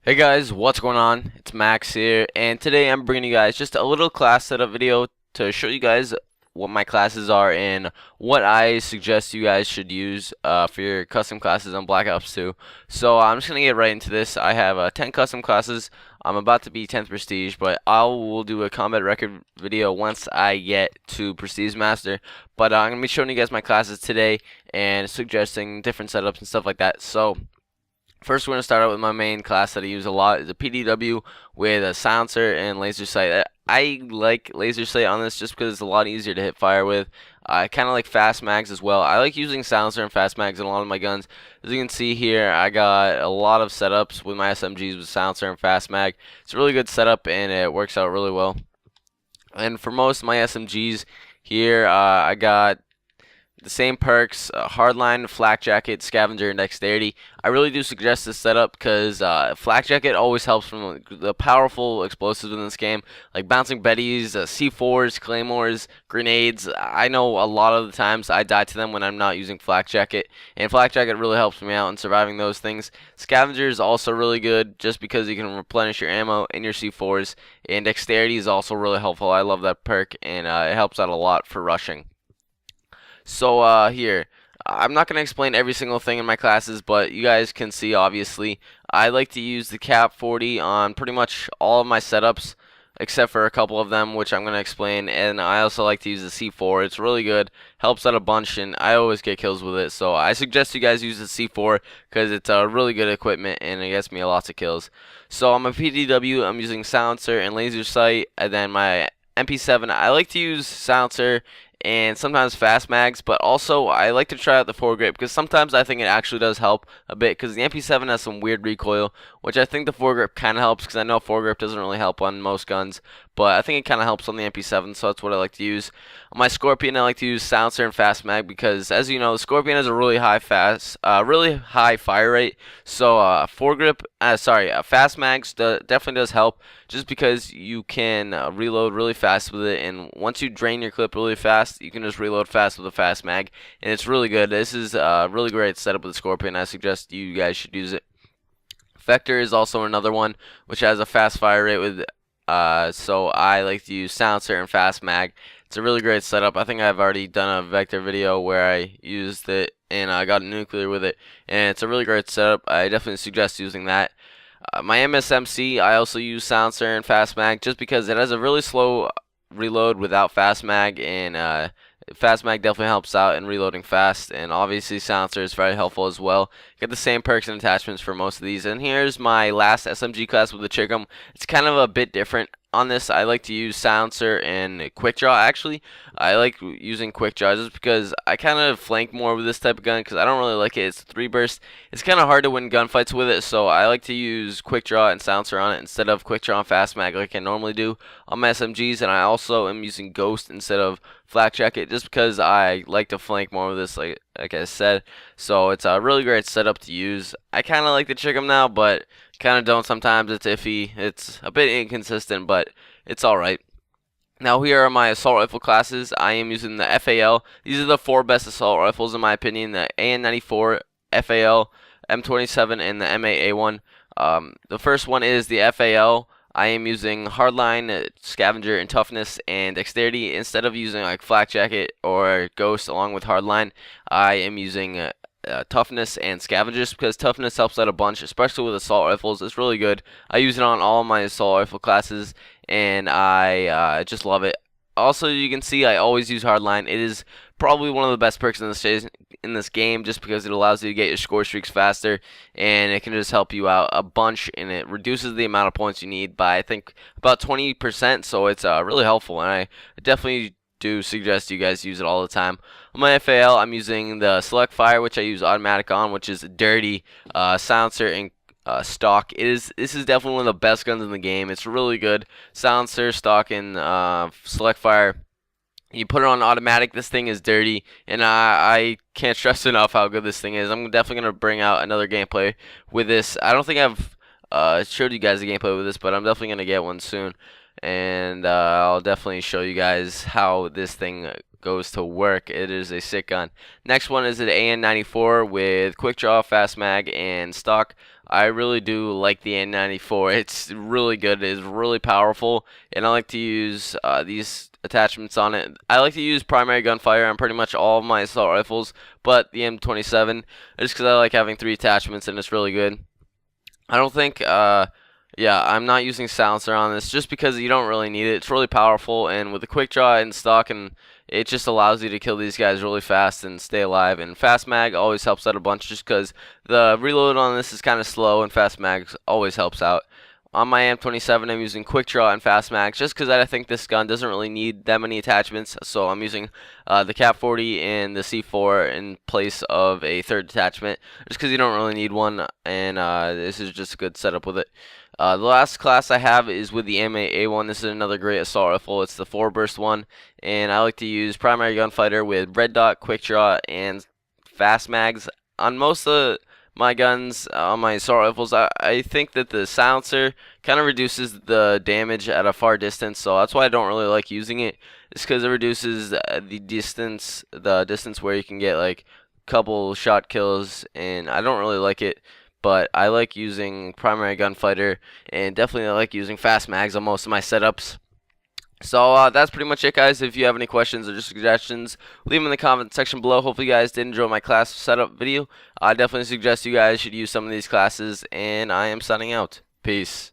Hey guys, what's going on? It's Max here, and today I'm bringing you guys just a little class setup video to show you guys what my classes are and what I suggest you guys should use for your custom classes on Black Ops 2. So I'm just gonna get right into this. I have 10 custom classes. I'm about to be 10th Prestige, but I will do a combat record video once I get to Prestige Master. But I'm gonna be showing you guys my classes today and suggesting different setups and stuff like that. So first, we're going to start out with my main class that I use a lot. Is a PDW with a silencer and laser sight. I like laser sight on this just because it's a lot easier to hit fire with. I kind of like fast mags as well. I like using silencer and fast mags in a lot of my guns. As you can see here, I got a lot of setups with my SMGs with silencer and fast mag. It's a really good setup and it works out really well. And for most of my SMGs here, I got the same perks, hardline, flak jacket, scavenger, and dexterity. I really do suggest this setup because flak jacket always helps from the powerful explosives in this game, like bouncing betties, C4s, claymores, grenades. I know a lot of the times I die to them when I'm not using flak jacket, and flak jacket really helps me out in surviving those things. Scavenger is also really good just because you can replenish your ammo and your C4s, and dexterity is also really helpful. I love that perk, and it helps out a lot for rushing. So here, I'm not going to explain every single thing in my classes, but you guys can see obviously I like to use the cap 40 on pretty much all of my setups except for a couple of them, which I'm going to explain. And I also like to use the C4. It's really good, helps out a bunch, and I always get kills with it. So I suggest you guys use the C4 because it's a really good equipment and it gets me lots of kills. So on my PDW, I'm using silencer and laser sight, and then my MP7, I like to use silencer and sometimes fast mags, but also I like to try out the foregrip because sometimes I think it actually does help a bit because the MP7 has some weird recoil, which I think the foregrip kind of helps because I know foregrip doesn't really help on most guns, but I think it kind of helps on the MP7, so that's what I like to use. On my Scorpion, I like to use silencer and fast mag because, as you know, the Scorpion has a really high fire rate, so fast mags definitely does help just because you can reload really fast with it, and once you drain your clip really fast, you can just reload fast with a fast mag, and it's really good. This is a really great setup with the Scorpion. I suggest you guys should use it. Vector is also another one which has a fast fire rate with so I like to use silencer and fast mag. It's a really great setup. I think I've already done a Vector video where I used it and I got a nuclear with it, and it's a really great setup. I definitely suggest using that. My MSMC, I also use silencer and fast mag just because it has a really slow reload without fast mag, and fast mag definitely helps out in reloading fast, and obviously silencer is very helpful as well. Get the same perks and attachments for most of these. And here's my last SMG class with the Chick'em. It's kind of a bit different on this. I like to use silencer and quick draw. Actually, I like using quick draw just because I kind of flank more with this type of gun because I don't really like it. It's 3 burst. It's kind of hard to win gunfights with it, so I like to use quick draw and silencer on it instead of quick draw and fast mag like I normally do on my SMGs. And I also am using ghost instead of flak jacket just because I like to flank more with this, like I said. So it's a really great setup to use. I kind of like the Chick'em now, but kind of don't sometimes. It's iffy. It's a bit inconsistent, but it's alright. Now here are my assault rifle classes. I am using the FAL. These are the 4 best assault rifles in my opinion. The AN-94, FAL, M27, and the MA-A1. The first one is the FAL. I am using hardline, scavenger, and toughness and dexterity instead of using like flak jacket or ghost along with hardline. I am using toughness and scavengers because toughness helps out a bunch, especially with assault rifles. It's really good. I use it on all my assault rifle classes, and I just love it. Also, you can see I always use hardline. It is probably one of the best perks in this game just because it allows you to get your score streaks faster, and it can just help you out a bunch, and it reduces the amount of points you need by I think about 20%, so it's really helpful, and I definitely do suggest you guys use it all the time. On my FAL, I'm using the Select Fire, which I use automatic on, which is dirty, silencer, and stock. This is definitely one of the best guns in the game. It's really good. Silencer, stock, and Select Fire. You put it on automatic, this thing is dirty, and I can't stress enough how good this thing is. I'm definitely going to bring out another gameplay with this. I don't think I've showed you guys the gameplay with this, but I'm definitely going to get one soon. and I'll definitely show you guys how this thing goes to work. It is a sick gun. Next one is an AN94 with quick draw, fast mag, and stock. I really do like the AN94. It's really good. It is really powerful, and I like to use these attachments on it. I like to use primary gunfire on pretty much all of my assault rifles, but the M27, just because I like having 3 attachments and it's really good. I don't think, yeah, I'm not using silencer on this just because you don't really need it. It's really powerful, and with the quick draw and stock, and it just allows you to kill these guys really fast and stay alive. And fast mag always helps out a bunch just because the reload on this is kind of slow, and fast mag always helps out. On my M27, I'm using quick draw and fast mag just because I think this gun doesn't really need that many attachments. So I'm using the Cap 40 and the C4 in place of a third attachment just because you don't really need one, and this is just a good setup with it. The last class I have is with the M8A1. This is another great assault rifle. It's the 4-burst one, and I like to use primary gunfighter with red dot, quick draw, and fast mags. On most of my guns, on my assault rifles, I think that the silencer kind of reduces the damage at a far distance, so that's why I don't really like using it. It's because it reduces the distance where you can get like couple shot kills, and I don't really like it. But I like using primary gunfighter, and definitely I like using fast mags on most of my setups. So that's pretty much it, guys. If you have any questions or just suggestions, leave them in the comment section below. Hopefully you guys did enjoy my class setup video. I definitely suggest you guys should use some of these classes, and I am signing out. Peace.